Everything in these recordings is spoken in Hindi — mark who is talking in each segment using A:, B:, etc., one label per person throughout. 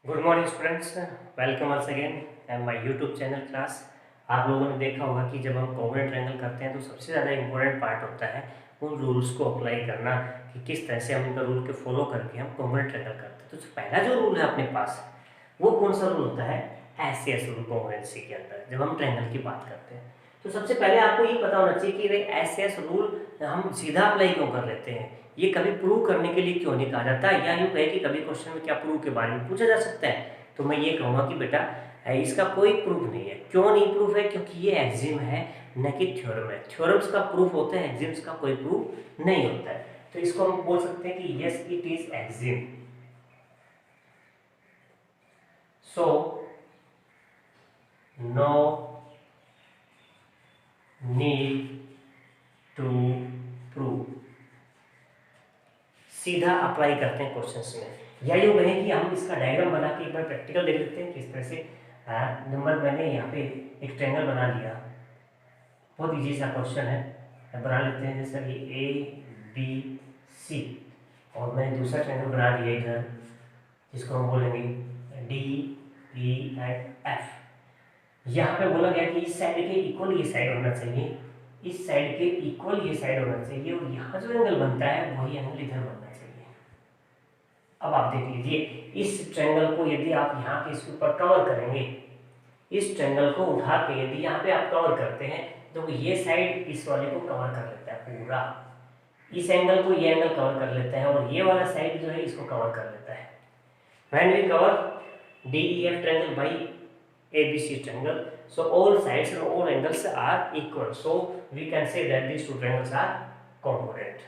A: Good morning students, welcome once again and my YouTube channel class. आप लोगों ने देखा होगा कि जब हम कॉन्ग्रुएंट ट्रायंगल करते हैं तो सबसे ज़्यादा इम्पोर्टेंट पार्ट होता है उन रूल्स को अप्लाई करना कि किस तरह से हम उनका रूल के फॉलो करके हम कॉन्ग्रुएंट ट्रायंगल करते हैं। तो जो पहला जो रूल है अपने पास वो कौन सा रूल होता है? एस रूल कॉन्ग्रुएंसी के अंदर जब हम ट्रायंगल की बात करते हैं। तो सबसे पहले आपको ये पता होना चाहिए कि एस रूल हम सीधा अप्लाई क्यों कर लेते हैं, ये कभी प्रूव करने के लिए क्यों नहीं कहा जाता, या यूँ कहे कि कभी क्वेश्चन में क्या प्रूव के बारे में पूछा जा सकता है। तो मैं ये कहूँगा कि बेटा इसका कोई प्रूफ नहीं है। क्यों नहीं प्रूफ है? क्योंकि ये एक्सिम है न कि थ्योरम है। थ्योरम्स का प्रूफ होता है, एक्सिम्स का कोई प्रूफ नहीं होता है। तो इसको हम बोल सकते हैं कि yes it is axiom, so no need to prove. सीधा अप्लाई करते हैं क्वेश्चंस में। या यूँ कहें कि हम इसका डायग्राम बना के एक बार प्रैक्टिकल देख लेते हैं किस तरह से। नंबर मैंने यहाँ पे एक ट्रायंगल बना लिया, बहुत इजी सा क्वेश्चन है, बना लेते हैं। जैसे ये ABC और मैंने दूसरा ट्रायंगल बना दिया इधर, जिसको हम बोलेंगे DE and F। यहाँ पे बोला गया कि इस साइड के इक्वल ये साइड होना चाहिए, इस साइड के इक्वल ये साइड होना चाहिए, और यहाँ जो एंगल बनता है वही एंगल इधर बनना चाहिए। अब आप देख लीजिए, इस ट्रायंगल को यदि आप यहाँ पे इसके ऊपर कवर करेंगे, इस ट्रायंगल को उठा के यदि यहाँ पे आप कवर करते हैं तो ये साइड इस वाले को कवर कर लेता है पूरा, इस एंगल को ये एंगल कवर कर लेता है, और ये वाला साइड जो है इसको कवर कर लेता है। When we cover DEF triangle by ABC triangle, so all sides and all angles are equal, so we can say that these two triangles are congruent।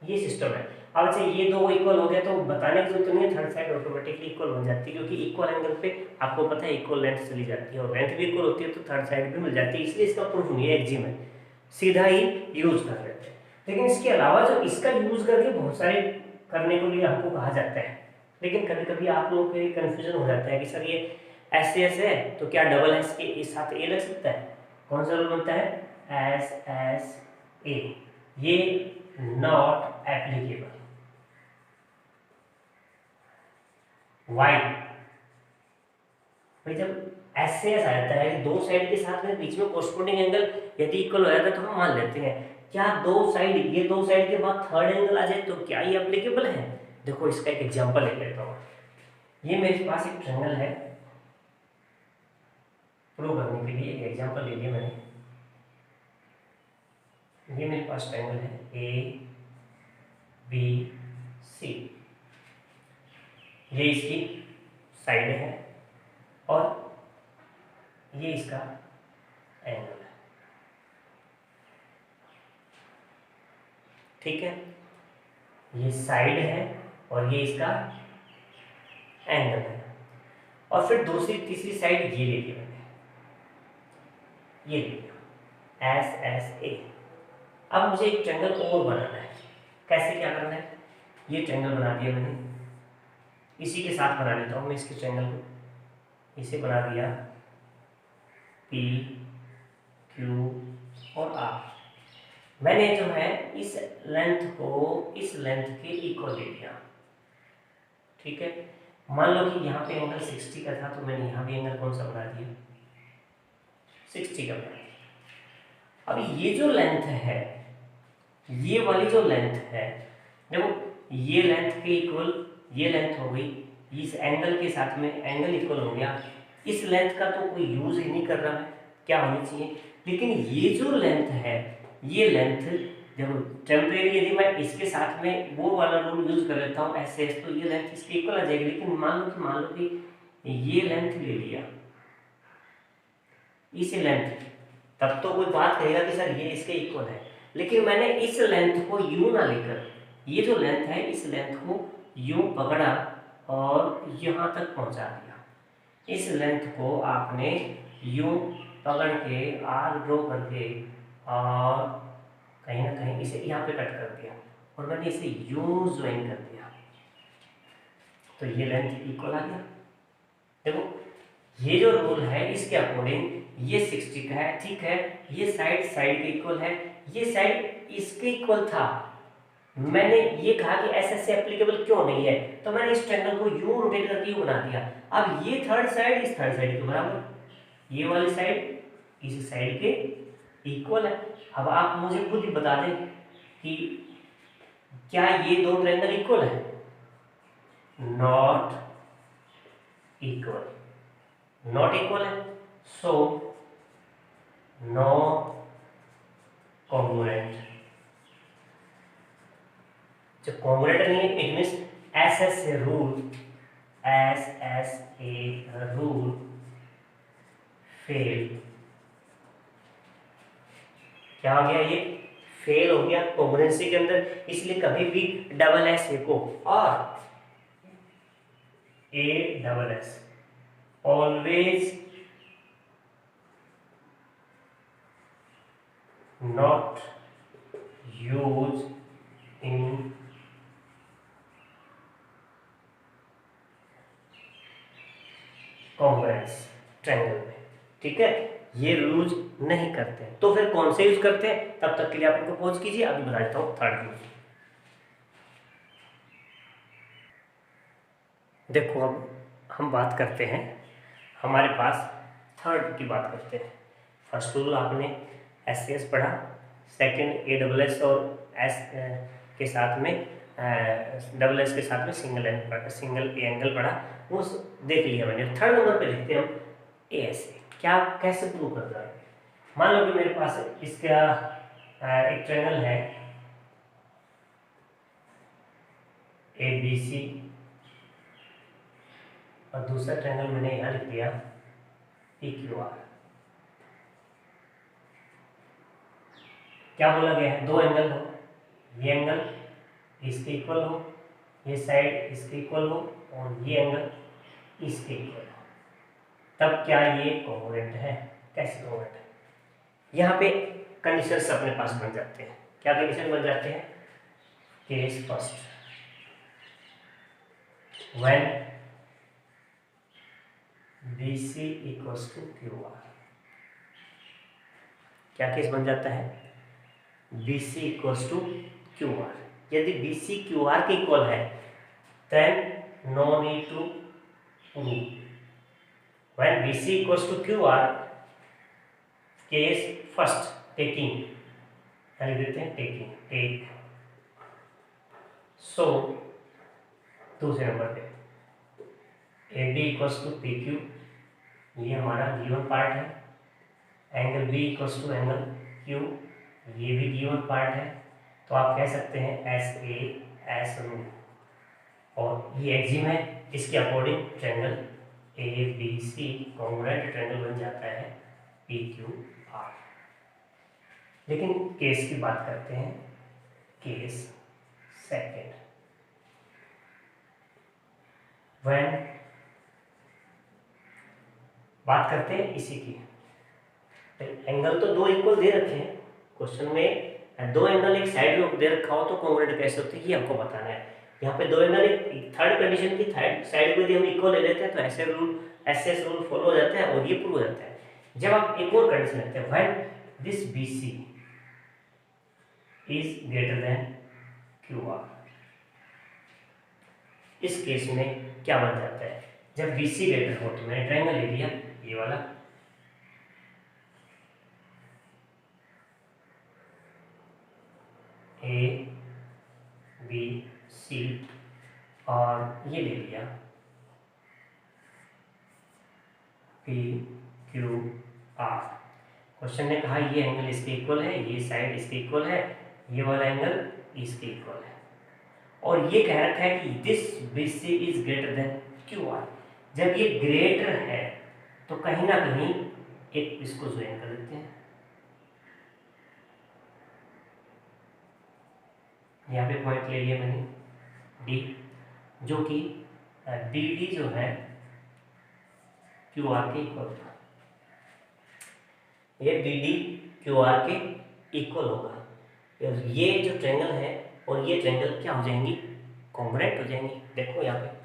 A: ये सिस्टम है। अब अच्छा ये दो इक्वल हो गया तो बताने की जरूरत नहीं है, थर्ड साइड ऑटोमेटिकली इक्वल बन जाती है, क्योंकि इक्वल एंगल पे आपको पता है इक्वल लेंथ चली जाती है, और लेंथ भी इक्वल होती है तो थर्ड साइड भी मिल जाती है। इसलिए इसका प्रूफ नहीं है, एक्सिम है, सीधा ही यूज कर लेते हैं। लेकिन इसके अलावा जो इसका यूज करके बहुत सारे करने के लिए हमको कहा जाता है, लेकिन कभी कभी आप लोगों को कन्फ्यूजन हो जाता है कि सर ये एस है तो क्या डबल एस के साथ ए लग सकता है? कौन सा रूल बनता है? एस ए, ये नॉट एप्लीकेबल। वाई? भाई जब एस से एस आ जाता है, दो साइड के साथ में बीच में कोरस्पोंडिंग एंगल यदि इक्वल हो जाता है तो हम मान लेते हैं। क्या दो साइड, ये दो साइड के बाद थर्ड एंगल आ जाए तो क्या ये एप्लीकेबल है? देखो इसका एक एग्जांपल ले लेता हूँ। ये मेरे पास एक ट्रायंगल है, प्रूव करने के लिए एक एग्जांपल ले लिया मैंने। ये मेरे पास ट्रायंगल है ABC, ये इसकी साइड है और ये इसका एंगल है, ठीक है। ये साइड है और ये इसका एंगल है, और फिर दूसरी तीसरी साइड ये ले ली मैंने, ये ले लिया SSA। अब मुझे एक ट्रायंगल और बनाना है। कैसे क्या करना है? ये ट्रायंगल बना दिया मैंने, इसी के साथ बना लेता हूँ मैं इसके ट्रायंगल को, इसे बना दिया P Q और R। मैंने जो है इस लेंथ को इस लेंथ के इक्वल ले लिया, ठीक है। मान लो कि यहाँ पे एंगल 60 का था तो मैंने यहाँ भी एंगल कौन सा बना दिया? 60 का बना दिया। अब ये जो लेंथ है, ये वाली जो लेंथ है, देखो ये लेंथ के इक्वल ये लेंथ हो गई, इस एंगल के साथ में एंगल इक्वल हो गया। इस लेंथ का तो कोई यूज ही नहीं कर रहा है, क्या होनी चाहिए। लेकिन ये जो लेंथ है, ये लेंथ देखो टेम्परेरी, यदि मैं इसके साथ में वो वाला रूल यूज कर लेता हूँ ऐसे, तो ये लेंथ इसके इक्वल आ जाएगी। लेकिन मान लो कि ये लेंथ ले लिया, इस लेंथ, तब तो कोई बात कहेगा कि सर ये इसके इक्वल है। लेकिन मैंने इस लेंथ को यूं ना लेकर, ये जो लेंथ है इस लेंथ को यूं पकड़ा और यहाँ तक पहुँचा दिया। इस लेंथ को आपने यूं पकड़ के आर ड्रॉ करके और कहीं ना कहीं इसे यहाँ पे कट कर दिया, और मैंने इसे यूं ज्वाइन कर दिया, तो ये लेंथ इक्वल आ गया। देखो ये जो रूल है इसके अकॉर्डिंग ये 60 का है, ठीक है। ये साइड साइड के इक्वल है, ये साइड इसके इक्वल था, मैंने ये कहा कि एस एस से एप्लीकेबल क्यों नहीं है, तो मैंने इस ट्रायंगल को यूं रोटेट करके यूं बना दिया। अब ये थर्ड साइड इस थर्ड साइड के बराबर, ये वाली साइड इस साइड के इक्वल है। अब आप मुझे खुद ही बता दें कि क्या ये दो ट्रायंगल इक्वल है? नॉट इक्वल, नॉट इक्वल है, सो नो कॉन्ग्रुएंट। जब कॉन्ग्रुएंट नहीं है it means S S a rule, S S a rule fail. क्या हो गया? ये फेल हो गया कॉन्ग्रुएंसी के अंदर। इसलिए कभी भी डबल एस ए को और A double S always not used in congruence triangle में, ठीक है? ये यूज नहीं करते हैं। तो फिर कौन से यूज करते हैं? तब तक के लिए आप इनको पॉज कीजिए, अभी बता देता हूँ थर्ड यूज। देखो अब हम बात करते हैं, हमारे पास थर्ड की बात करते हैं। फर्स्ट रूल आपने एस सी एस पढ़ा, सेकंड ए डबल एस और एस के साथ में डबल एस के साथ में सिंगल ए एंगल पढ़ा, वो देख लिया मैंने। थर्ड नंबर पे लिखते हैं हम ए एस ए। क्या कैसे प्रूव करता है? मान लो कि मेरे पास इसका एक ट्रायंगल है ए बी सी और दूसरा ट्रायंगल मैंने यहाँ लिख दिया पी क्यू आर। क्या बोला गया है? दो एंगल हो, ये एंगल इसके इक्वल हो, ये साइड इसके इक्वल हो और ये एंगल इसके इक्वल हो, तब क्या ये कोंग्रुएंट है? कैसे कोंग्रुएंट है? यहाँ पे कंडीशंस अपने पास बन जाते हैं। क्या कंडीशन बन जाते हैं? Case first, when BC equals to QR। क्या केस बन जाता है? BC equals to QR। यदि BC QR के इक्वल है then no need to prove. When BC equals to QR, case first taking, लिख देते हैं टेकिंग, टेक। सो दूसरे नंबर पे AB इक्वल्स टू PQ, ये हमारा गिवन पार्ट है। Angle B equals to angle Q, ये भी गिवन पार्ट है। तो आप कह सकते हैं SA एस रूल, और ये एक्सिम है, इसके according triangle ABC congruent triangle बन जाता है PQR। लेकिन केस की बात करते हैं, केस सेकेंड, व्हेन बात करते हैं इसी की। एंगल तो दो इक्वल दे रखे हैं क्वेश्चन में, दो एंगल एक साइड में दे रखा हो तो कॉन्ग्रुएंट कैसे होते हैं ये हमको बताना है। यहाँ पे दो एंगल एक थर्ड कंडीशन की थर्ड साइड में यदि हम इक्वल ले लेते हैं तो ऐसे रूल एस रूल फॉलो हो जाता है और ये प्रूव हो जाता है। जब आप एक और कंडीशन लेते हैं, when this BC is greater than QR, इस केस में क्या बन जाता है? जब BC ग्रेटर हो, तो मैंने ट्रायंगल ले लिया ये वाला, ABC और ये ले लिया PQR। क्वेश्चन ने कहा ये एंगल इसके इक्वल है, ये साइड इसके इक्वल है, ये वाला एंगल इसके इक्वल है, और ये कह रखा है कि this BC is greater than QR। जब ये ग्रेटर है तो कहीं ना कहीं एक इसको ज्वाइन कर देते हैं, यहाँ पे पॉइंट ले लिया मैंने D, जो कि DD जो है QR के इक्वल था। ये DD QR के इक्वल होगा, ये जो ट्रायंगल है और ये ट्रायंगल क्या हो जाएंगी? कॉन्ग्रुएंट हो जाएंगी। देखो यहाँ पे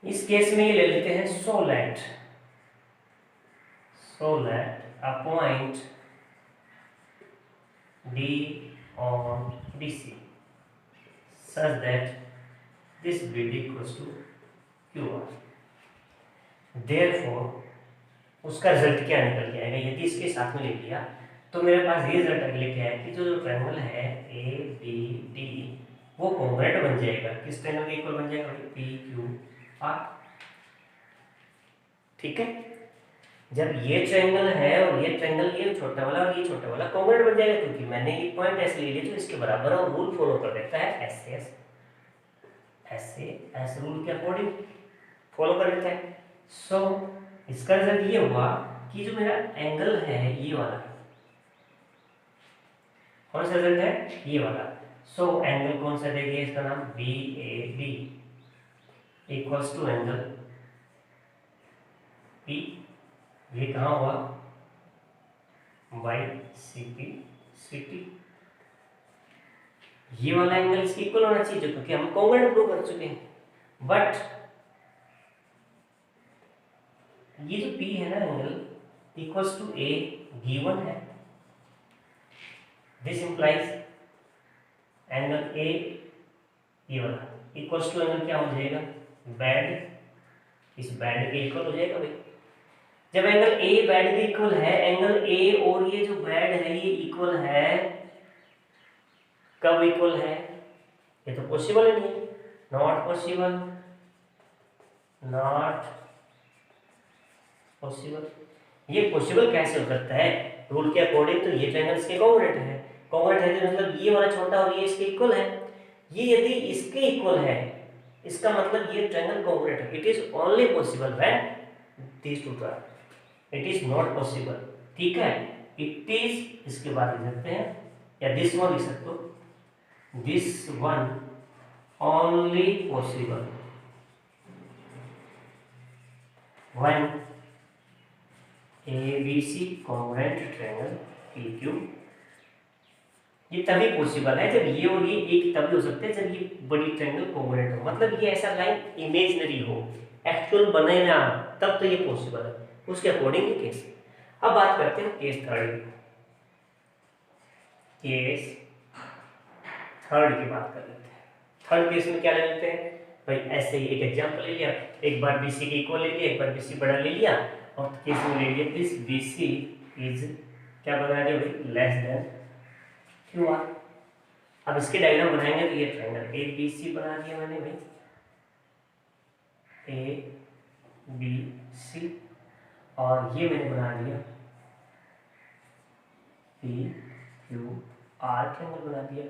A: इस केस में ये ले लेते हैं so let a point D on BC such that this BD equals to QR. Therefore उसका रिजल्ट क्या निकल के आएगा, यदि इसके साथ में ले लिया तो मेरे पास ये रिजल्ट लेके आया कि जो ट्रायंगल है ए बी डी वो कॉन्ग्रुएंट बन जाएगा। किस ट्रायंगल के इक्वल बन जाएगा? P Q R. ठीक है, जब ये ट्रायंगल है और ये ट्रायंगल, ये छोटा वाला और ये छोटा वाला कॉन्ग्रुएंट बन जाएगा, क्योंकि मैंने ये पॉइंट ऐसे ले लिया जो इसके बराबर है और रूल फॉलो कर देता है ऐसे रूल के अकॉर्डिंग फॉलो कर देता है। सो इसका रिजल्ट ये हुआ कि जो मेरा एंगल है ये वाला, कौन सा रिजल्ट है? ये वाला। सो एंगल कौन सा देखिए, इसका नाम B A D equals to angle P, ये कहाँ हुआ? Y C P C T. ये वाला एंगल इसके इक्वल होना चाहिए क्योंकि हम कॉन्ग्रुएंट प्रूव कर चुके हैं। बट ये जो P है ना angle equals to A given है, दिस इंप्लाइज एंगल ए ये वाला इक्वल्स टू एंगल क्या हो जाएगा? बैड। इस बैड के इक्वल हो जाएगा भाई। जब एंगल ए बैड के इक्वल है, एंगल ए और ये जो बैड है ये इक्वल है, कब इक्वल है? ये तो पॉसिबल ही नहीं, नॉट पॉसिबल, नॉट पॉसिबल। ये पॉसिबल कैसे हो सकता है? रूल के अकॉर्डिंग तो ये ट्रायंगल्स के कॉन्ग्रुएंट है, कॉन्ग्रुएंट है तो मतलब ये वाला छोटा और ये इसके इक्वल है। ये यदि इसके इक्वल है इसका मतलब ये ट्रायंगल कॉन्ग्रुएंट है। It is only possible when these two are, it is not possible। ठीक है, इट इज इसके बाद लिख सकते हैं या दिस वन लिख सकते हो, this one only possible when ABC congruent triangle PQ। ये तभी पॉसिबल है जब ये और ये एक तभी हो सकते हैं जब ये बड़ी ट्रायंगल कॉन्ग्रुएंट हो, मतलब ये ऐसा लाइन इमेजिनरी हो, एक्चुअल बने ना, तब तो ये पॉसिबल है। उसके अकॉर्डिंग ये केस। अब बात करते हैं केस थर्ड की। केस थर्ड की बात कर लेते हैं। थर्ड केस में क्या ले लेते हैं भाई? ऐसे ही एक एग्जांपल ले लिया, एक बार BC के इक्वल ले लिया, एक बार BC बड़ा ले लिया और केस में ले लिया दिस BC इज क्या बना दिया भाई? Less than QR। अब इसके डायग्राम बनाएंगे तो ये ट्रायंगल ABC बना दिया मैंने भाई, ABC, और ये मैंने बना दिया PQR ट्रायंगल बना दिया।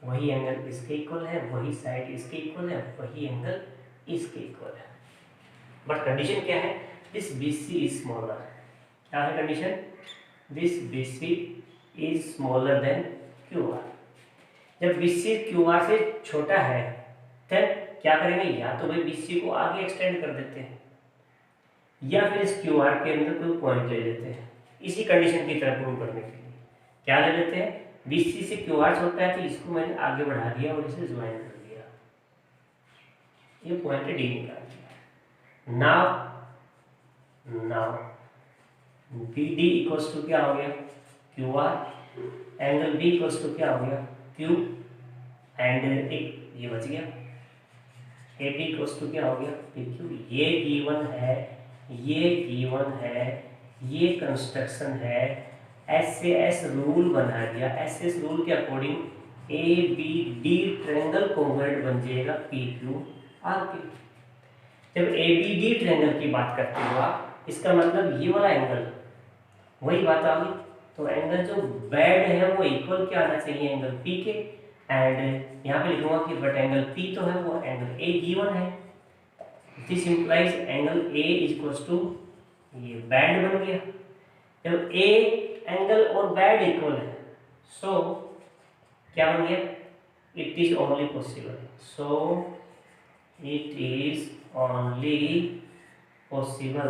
A: वही एंगल इसके इक्वल है, वही साइड इसके इक्वल है, वही एंगल इसके इक्वल है। बट कंडीशन क्या है? This BC is smaller. क्या है condition? This BC is smaller than QR। जब BC QR से छोटा है तब क्या करेंगे? या तो भाई BC को आगे एक्सटेंड कर देते हैं या फिर इस QR के अंदर कोई पॉइंट ले लेते हैं। इसी कंडीशन की तरह प्रूव करने के लिए क्या ले लेते हैं? BC से QR छोटा है तो इसको मैंने आगे बढ़ा दिया और इसे ज्वाइन कर दिया, ये पॉइंट D निकाल दिया। नाउ BD इक्वल्स टू क्या हो गया? QR। Angle B equals to क्या हो गया? Q। एंड एक ये बच गया, AB इक्वल्स टू क्या हो गया? PQ। ये गिवन है, ये गिवन है, ये कंस्ट्रक्शन है, SAS रूल बना दिया। SAS रूल के अकॉर्डिंग ABD ट्रायंगल कॉन्ग्रुएंट बन जाएगा PQR के। जब ABD ट्रायंगल की बात करते हो आप, इसका मतलब ये वाला एंगल, वही बात आ गई। तो एंगल जो बैड है वो इक्वल क्या आना चाहिए? एंगल P के। एंड यहाँ पे लिखूंगा कि बट एंगल P तो है वो एंगल A गिवन है, this implies angle A is equals to ये बैड बन गया। जब A एंगल और बैड इक्वल है सो क्या बन गया? It is only possible. So it is only possible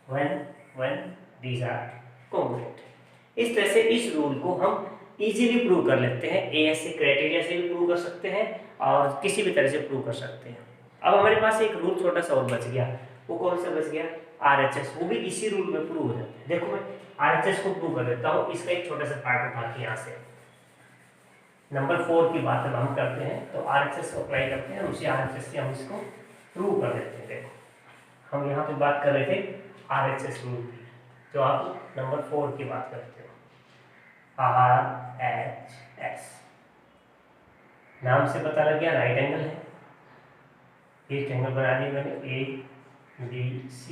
A: when these are congruent. इस तरह से इस रूल को हम इजीली प्रूव कर लेते हैं। AS क्राइटेरिया से भी प्रूव कर सकते हैं और किसी भी तरह से प्रूव कर सकते हैं। अब हमारे पास एक रूल छोटा सा और बच गया, वो कौन सा बच गया? RHS, वो भी इसी रूल में प्रूव हो जाता है। देखो मैं RHS को प्रूव कर देता हूँ, इसका एक छोटा सा पार्ट उठा के यहाँ से नंबर 4 की बात जब हम करते हैं तो RHS को अप्लाई करते हैं, उसी RHS से हम इसको प्रूव कर देते हैं। देखो हम यहाँ पे बात कर रहे थे RHS रूल की, तो आप नंबर 4 की बात करते हो, RHS नाम से पता लग गया राइट एंगल है। एक एंगल बना दिया मैंने ABC,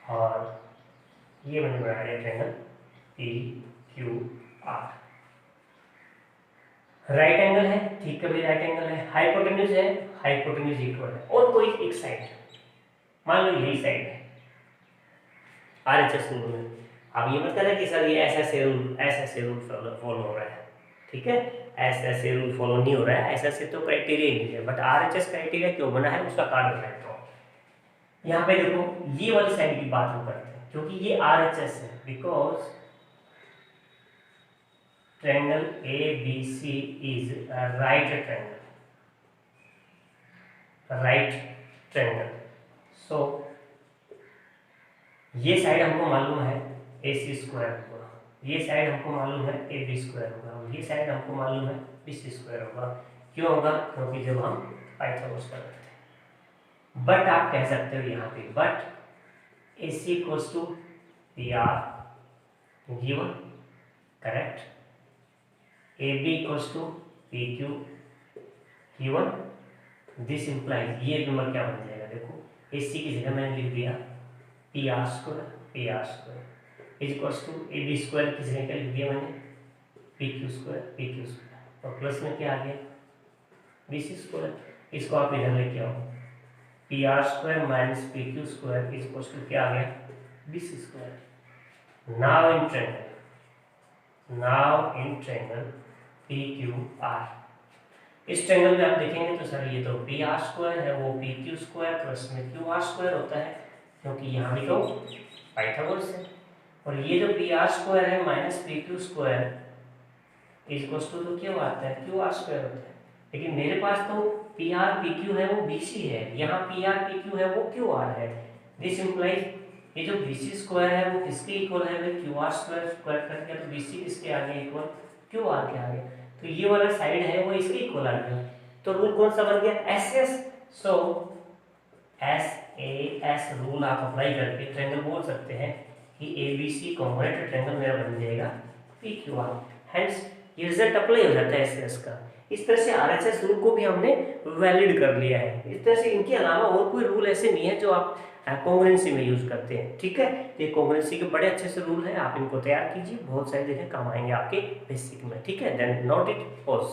A: और ये मैंने बना दिया ट्रायंगल PQR। राइट एंगल है, ठीक है भाई, राइट एंगल है। हाइपोटेन्यूज है, हाइपोटेन्यूज इक्वल है, और कोई एक साइड है, मान लो यही साइड है RHS रूल में। अब ये मतलब है कि सर ये ऐसे रूल फॉलो हो रहा है, ठीक है, ऐसे रूल फॉलो नहीं हो रहा है, ऐसे तो क्राइटेरिया ही नहीं है, बट RHS क्राइटेरिया क्यों बना है उसका कारण बताता हूँ। यहाँ पे देखो ये वाली साइड की बात हम करते हैं, क्योंकि ये RHS है, because triangle ABC is a right triangle. So ये साइड हमको मालूम है AC स्क्वायर होगा, ये साइड हमको मालूम है AB स्क्वायर होगा, और ये साइड हमको मालूम है BC स्क्वायर होगा। क्यों होगा? क्योंकि जब हम पाइथागोरस करते थे। बट आप कह सकते हो यहाँ पे बट AC इक्वल्स टू PR गिवन, correct, AB equals to PQ given, this implies ये नंबर क्या बन जाएगा, देखो AC की जगह मैंने लिख दिया PR square is equals to AB square की जगह क्या लिख दिया मैंने PQ स्क्वायर, और प्लस में क्या आ गया BC स्क्वायर। इसको आप इधर लेके आओ, PR square minus PQ square is equals to क्या आ गया BC square. Now in triangle PQR, इस ट्रायंगल में आप देखेंगे तो सर ये तो PR स्क्वायर है, वो PQ स्क्वायर प्लस में QR स्क्वायर होता है, क्योंकि यहाँ भी तो पाइथागोरस है। और ये जो PR स्क्वायर है minus PQ square is equals to तो क्या आता है QR स्क्वायर होता है। लेकिन मेरे पास तो PR PQ है वो BC है, यहाँ PR PQ है वो QR है। दिस इम्प्लाइज ये जो BC स्क्वायर है वो किसके इक्वल है भाई, QR स्क्वायर कर दिया तो BC किसके आगे इक्वल QR के आगे, तो ये वाला साइड है वो इसके इक्वल आ गया। तो रूल कौन सा बन गया SS। सो SAS रूल आप अप्लाई करके ट्रायंगल बोल सकते हैं कि ABC कॉम्पोनेंट ट्रायंगल मेरा बन जाएगा PQR। हेंस ये रिजल्ट अप्लाई हो जाता है SS का। इस तरह से RHS रूल को भी हमने वैलिड कर लिया है। इस तरह से इनके अलावा और कोई रूल ऐसे नहीं है जो आप कॉन्ग्रुएंसी में यूज करते हैं, ठीक है। ये कॉन्ग्रुएंसी के बड़े अच्छे से रूल है, आप इनको तैयार कीजिए, बहुत सारी जगह काम आएंगे आपके बेसिक में, ठीक है। Then note it, pause.